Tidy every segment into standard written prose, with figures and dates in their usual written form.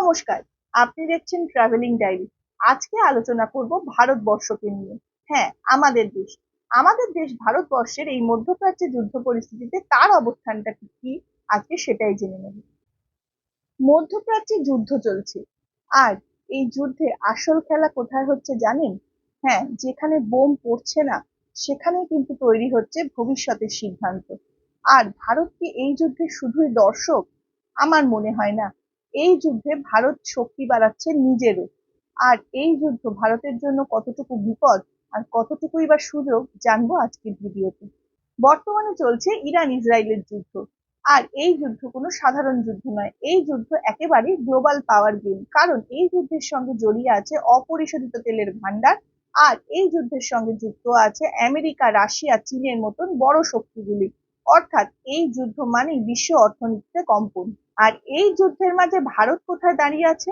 নমস্কার, আপনি দেখছেন ট্রাভেলিং ডায়েরি। আজকে আলোচনা করব ভারতবর্ষকে নিয়ে। হ্যাঁ, আমাদের দেশ ভারতবর্ষের এই মধ্যপ্রাচ্যে যুদ্ধ পরিস্থিতিতে তার অবস্থানটা কি আজকে সেটাই জেনে নেব। মধ্যপ্রাচ্যে যুদ্ধ চলছে, আর এই যুদ্ধে আসল খেলা কোথায় হচ্ছে জানেন? হ্যাঁ, যেখানে বোম পড়ছে না সেখানে কিন্তু তৈরি হচ্ছে ভবিষ্যতের সিদ্ধান্ত। আর ভারত কি এই যুদ্ধে শুধুই দর্শক? আমার মনে হয় না। এই যুদ্ধে ভারত শক্তি বাড়াচ্ছে নিজেরও। আর এই যুদ্ধ ভারতের জন্য কতটুকু বিপদ আর কতটুকুই বা সুযোগ জানবো আজকের ভিডিওতে। বর্তমানে চলছে ইরান ইসরায়েলের যুদ্ধ। আর এই যুদ্ধ কোনো সাধারণ যুদ্ধ নয়, এই যুদ্ধ একেবারেই গ্লোবাল পাওয়ার গেম। কারণ এই যুদ্ধের সঙ্গে জড়িয়ে আছে অপরিশোধিত তেলের ভান্ডার। আর এই যুদ্ধের সঙ্গে যুক্ত আছে আমেরিকা, রাশিয়া, চীনের মতন বড় শক্তিগুলি। অর্থাৎ এই যুদ্ধ মানেই বিশ্ব অর্থনীতিতে কম্পন। আর এই যুদ্ধের মাঝে ভারত কোথায় দাঁড়িয়ে আছে?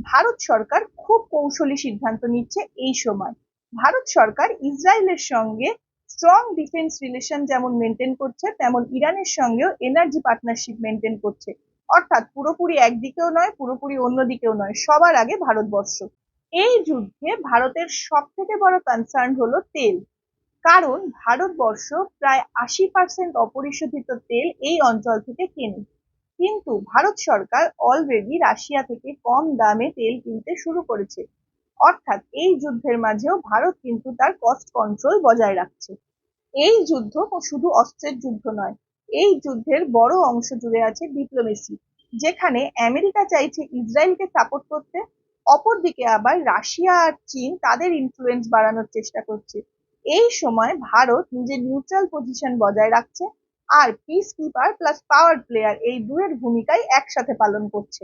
ভারত সরকার খুব কৌশলী সিদ্ধান্ত নিচ্ছে এই সময়। ভারত সরকার ইসরায়েলের সঙ্গে স্ট্রং ডিফেন্স রিলেশন যেমন মেনটেন করছে, তেমন ইরানের সঙ্গেও এনার্জি পার্টনারশিপ মেনটেন করছে। অর্থাৎ পুরোপুরি একদিকেও নয়, পুরোপুরি অন্যদিকেও নয়, সবার আগে ভারতবর্ষ। এই যুদ্ধে ভারতের সব থেকে বড় কনসার্ন হলো তেল। কারণ ভারতবর্ষ প্রায় 80% অপরিশোধিত তেল এই অঞ্চল থেকে কেনে। কিন্তু ভারত সরকার অলরেডি রাশিয়া থেকে কম দামে তেল কিনতে শুরু করেছে। অর্থাৎ এই যুদ্ধের মাঝেও ভারত কিন্তু তার কস্ট কন্ট্রোল বজায় রাখছে। এই যুদ্ধ শুধু অস্ত্রের যুদ্ধ নয়, এই যুদ্ধের বড় অংশ জুড়ে আছে ডিপ্লোমেসি। যেখানে আমেরিকা চাইছে ইসরায়েলকে সাপোর্ট করতে, অপরদিকে আবার রাশিয়া আর চীন তাদের ইনফ্লুয়েন্স বাড়ানোর চেষ্টা করছে। এই সময় ভারত নিজের নিউট্রাল পজিশন বজায় রাখছে, আর পিস কিপার প্লাস পাওয়ার প্লেয়ার এই দুয়ের ভূমিকাই একসাথে পালন করছে।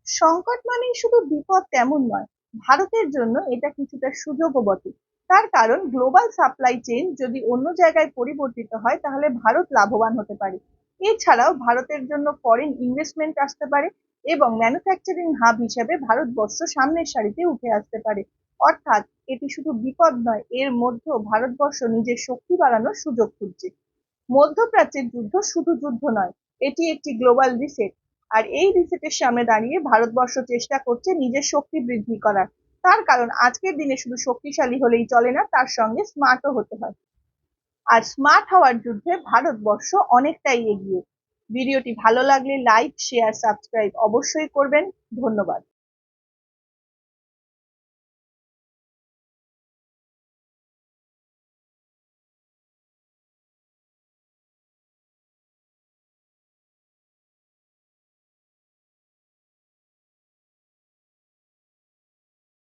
সংকট মানেই শুধু বিপদ তেমন নয়, ভারতের জন্য এটা কিছুটা সুযোগও বটে। তার কারণ গ্লোবাল সাপ্লাই চেইন যদি অন্য জায়গায় পরিবর্তিত হয় তাহলে ভারত লাভবান হতে পারে। এছাড়াও ভারতের জন্য ফরেন ইনভেস্টমেন্ট আসতে পারে, এবং ম্যানুফ্যাকচারিং হাব হিসেবে ভারতবর্ষ সামনের সারিতে উঠে আসতে পারে। অর্থাৎ এটি শুধু বিপদ নয়, এর মধ্যেও ভারতবর্ষ নিজের শক্তি বাড়ানোর সুযোগ খুঁজছে। মধ্যপ্রাচ্যের যুদ্ধ শুধু যুদ্ধ নয়, এটি একটি গ্লোবাল রিসেট। আর এই রিসেটের সামনে দাঁড়িয়ে ভারতবর্ষ চেষ্টা করছে নিজের শক্তি বৃদ্ধি করার। তার কারণ আজকের দিনে শুধু শক্তিশালী হলেই চলে না, তার সঙ্গে স্মার্টও হতে হয়। আর স্মার্ট হওয়ার যুদ্ধে ভারতবর্ষ অনেকটাই এগিয়ে। ভিডিওটি ভালো লাগলে লাইক, শেয়ার, সাবস্ক্রাইব অবশ্যই করবেন। ধন্যবাদ।